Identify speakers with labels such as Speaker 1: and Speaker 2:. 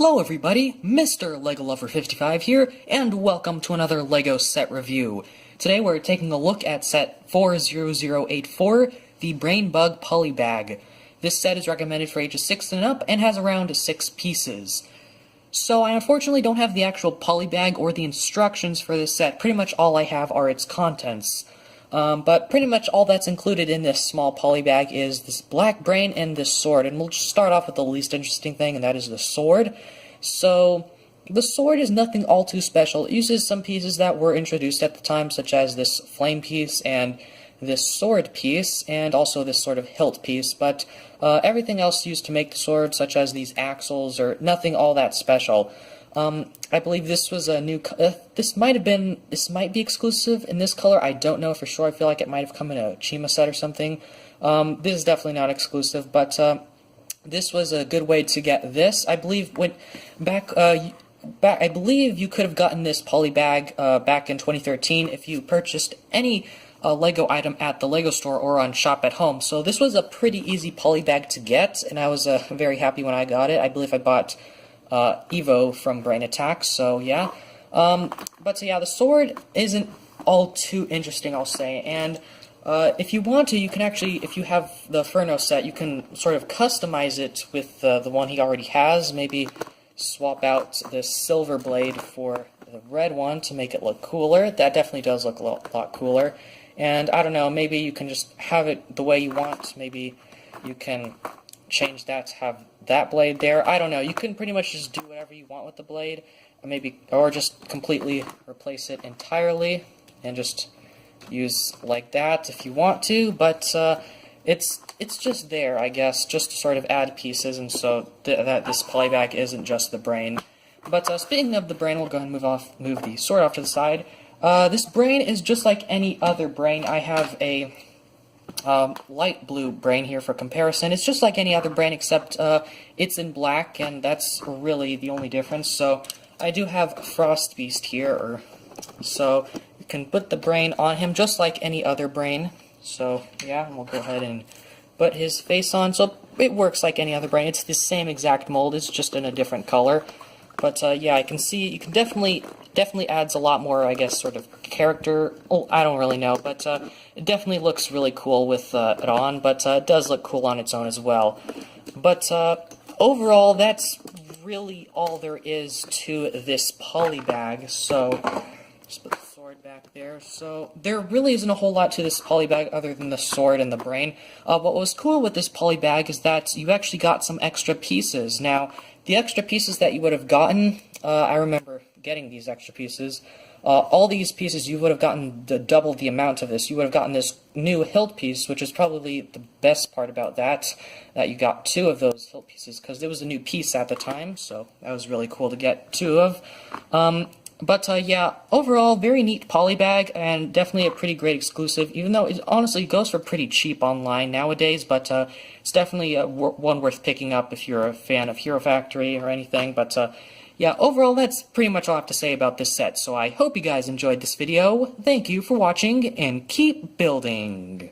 Speaker 1: Hello everybody, Mr. LEGO Lover 55 here, and welcome to another LEGO set review. Today we're taking a look at set 40084, the Brain Bug Polybag. This set is recommended for ages 6 and up, and has around 6 pieces. So I unfortunately don't have the actual polybag or the instructions for this set. Pretty much all I have are its contents. But pretty much all that's included in this small polybag is this black brain and this sword. And we'll just start off with the least interesting thing, and that is the sword. So, the sword is nothing all too special. It uses some pieces that were introduced at the time, such as this flame piece and this sword piece, and also this sort of hilt piece. But everything else used to make the sword, such as these axles, or nothing all that special. I believe this was a new, this might be exclusive in this color, I don't know for sure. I feel like it might have come in a Chima set or something. This is definitely not exclusive, but this was a good way to get this. I believe I believe you could have gotten this polybag back in 2013 if you purchased any LEGO item at the LEGO store or on Shop at Home. So this was a pretty easy polybag to get, and I was very happy when I got it. I believe I bought Evo from Brain Attack, so yeah. But yeah, the sword isn't all too interesting, I'll say, and if you want to, you can actually, if you have the Furno set, you can sort of customize it with the one he already has. Maybe swap out this silver blade for the red one to make it look cooler. That definitely does look a lot cooler. And I don't know, maybe you can just have it the way you want. Maybe you can change that to have that blade there. I don't know. You can pretty much just do whatever you want with the blade, or just completely replace it entirely and just use like that if you want to. But it's just there, I guess, just to sort of add pieces, and so that this polybag isn't just the brain. But speaking of the brain, we'll go ahead and move the sword off to the side. This brain is just like any other brain. I have a light blue brain here for comparison. It's just like any other brain, except it's in black, and that's really the only difference. So I do have Frost Beast here, so you can put the brain on him just like any other brain. So yeah, we'll go ahead and put his face on. So it works like any other brain. It's the same exact mold, it's just in a different color. But yeah, I can see, you can definitely adds a lot more, I guess, sort of character. Well, I don't really know, but it definitely looks really cool with it on, but it does look cool on its own as well. But overall, that's really all there is to this polybag. So just put the sword back there. So there really isn't a whole lot to this polybag other than the sword and the brain. What was cool with this polybag is that you actually got some extra pieces. Now, the extra pieces that you would have gotten, I remember getting these extra pieces. All these pieces, you would have gotten double the amount of this. You would have gotten this new hilt piece, which is probably the best part about that you got 2 of those hilt pieces, because it was a new piece at the time, so that was really cool to get 2 of. But yeah, overall, very neat polybag, and definitely a pretty great exclusive, even though it honestly goes for pretty cheap online nowadays, but it's definitely one worth picking up if you're a fan of Hero Factory or anything. But yeah, overall, that's pretty much all I have to say about this set, so I hope you guys enjoyed this video. Thank you for watching, and keep building!